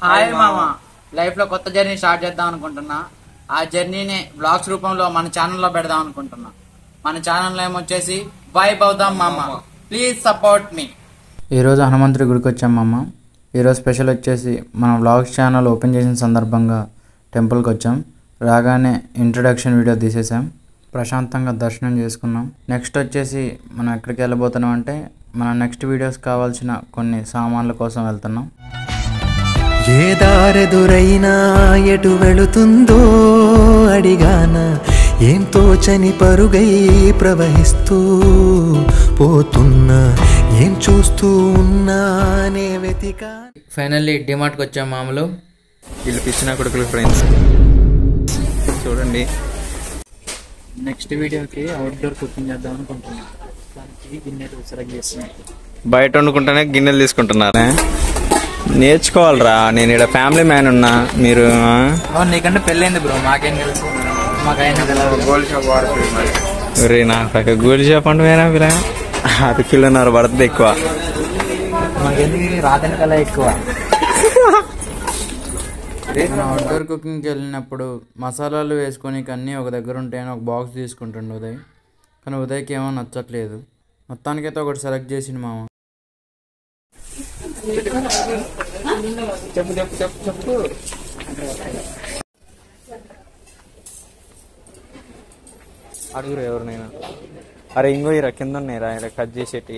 Hi మామా, life లో కొత్త జర్నీ స్టార్ట్ చేద్దాం అనుకుంటున్నా. ఆ జర్నీని బ్లాగ్స్ రూపంలో మన ఛానల్లో పెడదాం అనుకుంటున్నా. మన ఛానల్ నేమ్ వచ్చేసి వైబ్ అవుదాం మామా, ప్లీజ్ సపోర్ట్ మీ. ఈరోజు హనుమంతుడి గుడికి వచ్చాం మామ. ఈరోజు స్పెషల్ వచ్చేసి మన వ్లాగ్స్ ఛానల్ ఓపెన్ చేసిన సందర్భంగా టెంపుల్కి వచ్చాం. రాగానే ఇంట్రడక్షన్ వీడియో తీసేసాం, ప్రశాంతంగా దర్శనం చేసుకున్నాం. నెక్స్ట్ వచ్చేసి మనం ఎక్కడికి వెళ్ళబోతున్నాం అంటే మన నెక్స్ట్ వీడియోస్ కావాల్సిన కొన్ని సామాన్ల కోసం వెళ్తున్నాం. ఏ దారెదురైనా ఎటు వెళుతుందో అడిగాన, ఏం తోచని పరుగై ప్రవహిస్తూ పోతున్నా, ఏం చూస్తూ ఉన్నానే వెతికా. ఫైనల్లీ డిమార్ట్కి వచ్చాం మామూలు. వీళ్ళు పిచ్చిన కొడుకులు ఫ్రెండ్స్ చూడండి. నెక్స్ట్ వీడియోకి అవుట్డోర్ కుకింగ్ చేద్దాం అనుకుంటున్నాం. దానికి గిన్నెలు సెలెక్ట్ చేస్తున్నాం. బయట వండుకుంటేనే గిన్నెలు తీసుకుంటున్నారా? నేర్చుకోవాలరా. నేను ఇక్కడ ఫ్యామిలీ మ్యాన్ ఉన్నా. మీరు నీకంటే పెళ్ళైంది బ్రో, మాకేం తెలుసు. మాకైనా నాకు గోల్డ్ షాప్ అంటే వేరే పిల్ల అది కిలోన్నర పడుతుంది ఎక్కువ. మాకెందుకు రాత్రి కల్లా ఎక్కువ. మనం అవుట్డోర్ కుకింగ్కి వెళ్ళినప్పుడు మసాలాలు వేసుకొని అన్నీ ఒక దగ్గర ఉంటాయని ఒక బాక్స్ తీసుకుంటుండే ఉదయ్. కానీ ఉదయ్కి ఏమో నచ్చట్లేదు. మొత్తానికైతే ఒకటి సెలెక్ట్ చేసిండు మామ. చెప్పు అడుగురు ఎవరినైనా. అరే ఇంకో ఇరా కింద ఉన్నాయిరా, ఇక్కడ కట్ చేసేటి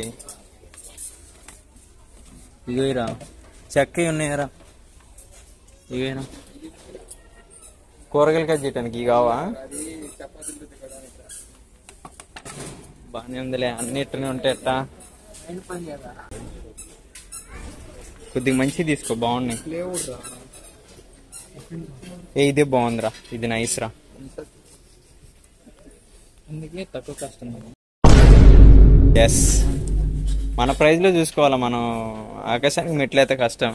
ఇగో ఇరా, చెక్క ఉన్నాయరా. ఇవేనా కూరగాయలు కట్ చేయటానికి ఇవి కావా? బాగానే ఉందిలే, అన్నిటినే ఉంటాయి. ఎట్టా కొద్దిగా మంచిది తీసుకో, బాగున్నాయి. ఇదే బాగుందిరా, ఇది నైస్ రా. తక్కువ కష్టం. ఎస్, మన ప్రైజ్ లో చూసుకోవాలా. మనం ఆకాశానికి మెట్లయితే కష్టం.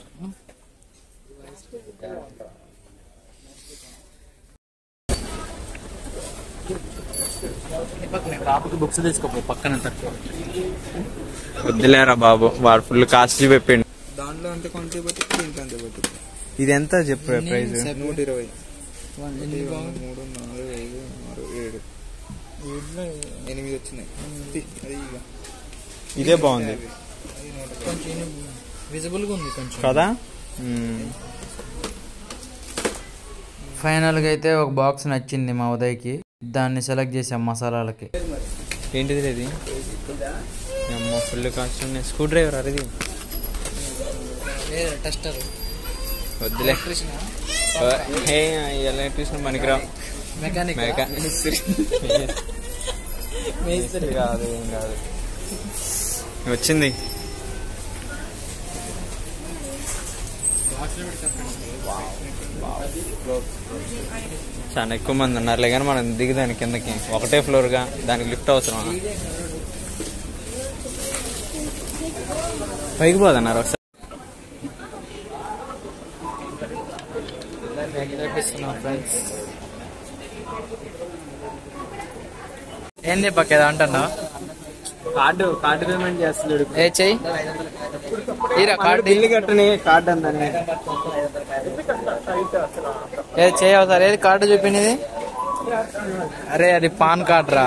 బుక్స్ తీసుకోపో పక్కన. వద్దులేరా బాబు, వాడు ఫుల్ కాస్ట్ చెప్పిండు. దాంట్లో అంతే కొంత దీంట్లో అంతే పోతుంది. ఇది ఎంత చెప్పు ప్రైజ్? 120. 3, 4, 5, 6, 7, 8 వచ్చినాయి. అది ఇదే బాగుంది విజిబుల్ గా ఉంది కొంచెం కదా. ఫైనల్ గా అయితే ఒక బాక్స్ నచ్చింది మా ఉదయ్కి. దాన్ని సెలెక్ట్ చేసాం మసాలాలకి. ఏంటిది ఇది? ఫుల్ కాస్ట్ ఉన్నాయి. స్క్రూ డ్రైవర్ అది టెస్టర్. వద్దులే, ఎలక్ట్రీషియన్ పనికిరా. మెకానిక్ కాదు, ఏం కాదు. వచ్చింది చాలా ఎక్కువ మంది ఉన్నారులే, కానీ మనం దిగుదాని కిందకి. ఒకటే ఫ్లోర్ గా, దానికి లిఫ్ట్ అవసరం. పైకి పోదన్నారు ఒకసారి. ఏంది పక్కేదా అంటున్నా? కార్డు పేమెంట్ చేస్తున్నాడు. ఏ చెయ్యి కార్డు బిల్లు కట్టని కార్డు అందని. ఏది చెయ్యి ఒకసారి. ఏది కార్డు చూపినది? అరే అది పాన్ కార్డు రా.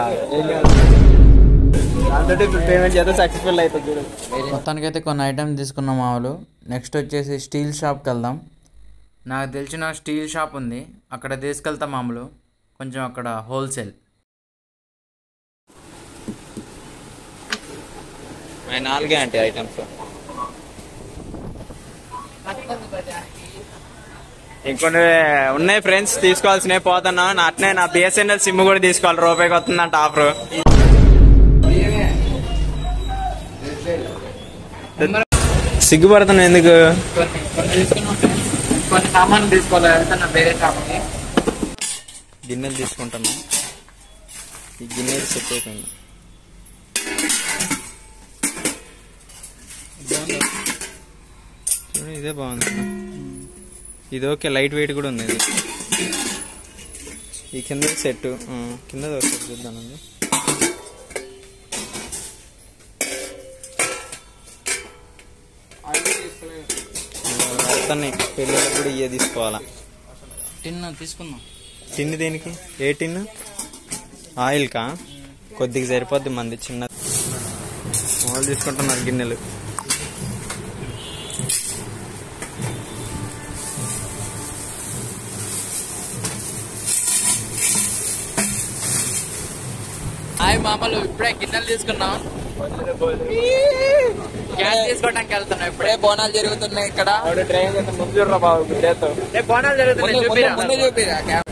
పేమెంట్ చేస్తే సక్సెస్ఫుల్ అవుతుంది. మొత్తానికైతే కొన్ని ఐటమ్స్ తీసుకున్నాం మామూలు. నెక్స్ట్ వచ్చేసి స్టీల్ షాప్కి వెళ్దాం. నాకు తెలిసిన స్టీల్ షాప్ ఉంది, అక్కడ తీసుకెళ్తాం మామూలు. కొంచెం అక్కడ హోల్సేల్. 4 అంటే ఐటమ్స్ ఇంకొన్ని ఉన్నాయి ఫ్రెండ్స్, తీసుకోవాల్సినవి. పోతున్నా అట్నే నా BSNL సిమ్ కూడా తీసుకోవాలి. రూపాయికి వస్తుందంట ఆఫర్. సిగ్గుపడుతున్నా ఎందుకు? కొన్ని సామాన్లు తీసుకోవాలి. వేరే షాప్కి గిన్నెలు తీసుకుంటున్నా. ఈ గిన్నెలు సెట్ అయిపోయింది. చూడండి, ఇదే బాగుంది. ఇది ఓకే, లైట్ వెయిట్ కూడా ఉంది. ఇది ఈ కింద సెట్, కింద చూద్దానండి. వస్తున్నాయి. పెళ్ళిళ్ళకి కూడా ఇవే తీసుకోవాలా. టిన్ తీసుకుందాం. టిన్ దేనికి? ఏ టిన్? ఆయిల్ కా? కొద్దిగా సరిపోద్ది మంది. చిన్న వాళ్ళు తీసుకుంటున్నారు గిన్నెలు. హాయ్ మామలు, ఇప్పుడే గిన్నెలు తీసుకున్నాం. గ్యాస్ తీసుకోవడానికి వెళ్తున్నాం. ఇప్పుడే బోనాలు జరుగుతున్నాయి ఇక్కడ. బోనాలు జరుగుతున్నాయి. చూపిరా 2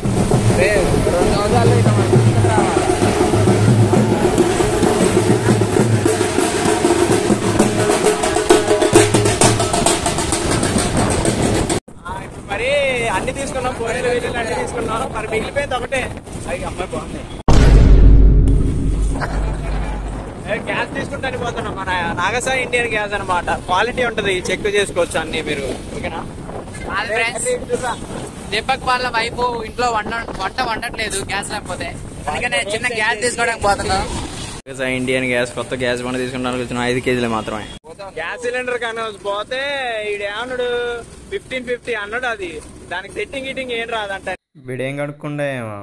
మరి అన్ని తీసుకున్నాం. పోయిన వీళ్ళు అన్ని తీసుకున్నాం. మరి మిగిలిపోయింది ఒకటే. అవి అమ్మాయి బాగుంది. గ్యాస్ తీసుకుంటాను పోతున్నాం. మన నాగసాయి ఇండియన్ గ్యాస్ అనమాట. క్వాలిటీ ఉంటది, చెక్ చేసుకోవచ్చు అన్ని మీరు. ఓకేనా? దీపక్ వాళ్ళ వైపు ఇంట్లో వంట వండట్లేదు గ్యాస్ లేకపోతే, అందుకనే చిన్న గ్యాస్ తీసుకోవడానికి పోతున్నాం. నాగసాయి ఇండియన్ గ్యాస్ కొత్త గ్యాస్ బండ తీసుకుంటానికి వచ్చిన 5 కేజీలు మాత్రమే. గ్యాస్ సిలిండర్ కానీ పోతే ఈడేమన్నాడు 1550 అన్నాడు. అది దానికి సెట్టింగ్ గిట్టింగ్ ఏం రాదంట. వీడేం కడుక్కుండా ఏమో.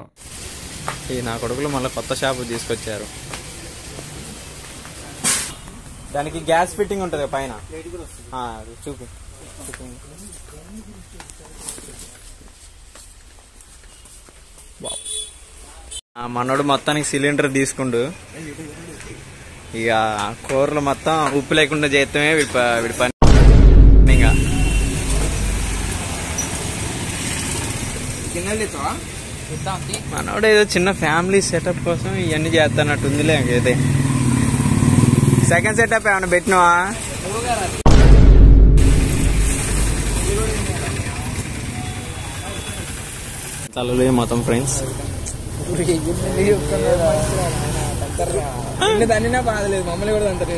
ఈ నా కొడుకులు మళ్ళీ కొత్త షాపు తీసుకొచ్చారు. దానికి గ్యాస్ ఫిట్టింగ్ ఉంటుంది పైన. చూపి. మనోడు మొత్తానికి సిలిండర్ తీసుకుండు. ఇక కూరలు మొత్తం ఉప్పు లేకుండా చేస్తామే వీడి పని. ఇంకా మనోడు ఏదో చిన్న ఫ్యామిలీ సెటప్ కోసం ఇవన్నీ చేస్తానట్టుందిలే. ఏదే సెకండ్ సెటప్ ఏమైనా పెట్టినావా? తలలే మొత్తం ఫ్రెండ్స్. దాన్ని బాధలేదు, మమ్మల్ని కూడా అంటారు.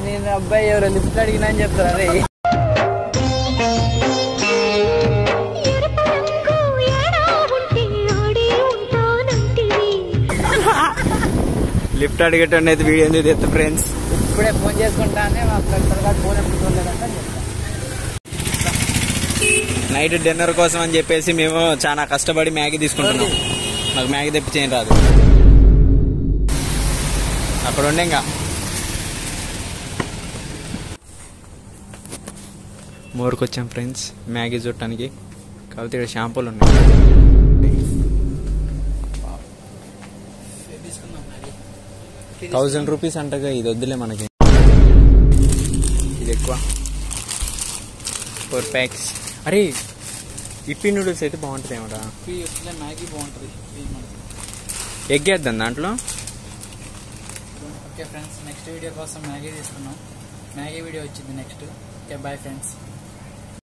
నేను అబ్బాయి ఎవరో లిఫ్ట్ అడిగినా అని చెప్తారు. అదే లిఫ్ట్ అడిగేటండి అయితే వీడియో ఎందుకు తెస్తా ఫ్రెండ్స్. ఇప్పుడే ఫోన్ చేసుకుంటానే ఫోన్ ఎప్పుడు చూడలేదంటే నైట్ డిన్నర్ కోసం అని చెప్పేసి మేము చాలా కష్టపడి మ్యాగీ తీసుకుంటున్నాం. నాకు మ్యాగీ తెప్పించేం రాదు. అక్కడ ఉండే ఇంకా మోరుకు వచ్చాం ఫ్రెండ్స్ మ్యాగీ చూడటానికి. కాకపోతే ఇక్కడ షాంపూలు ఉన్నాయి. ₹1000 అంటగా. ఇది వద్దులే మనకి, ఇది ఎక్కువ. 4 packs. అరే ఇప్పి నూడిల్స్ అయితే బాగుంటుంది ఏమరా. మ్యాగీ బాగుంటుంది. ఎగ్ వేద్దాం దాంట్లో. ఓకే ఫ్రెండ్స్, నెక్స్ట్ వీడియో కోసం మ్యాగీ తీసుకున్నాం. మ్యాగీ వీడియో వచ్చింది నెక్స్ట్. Okay bye friends.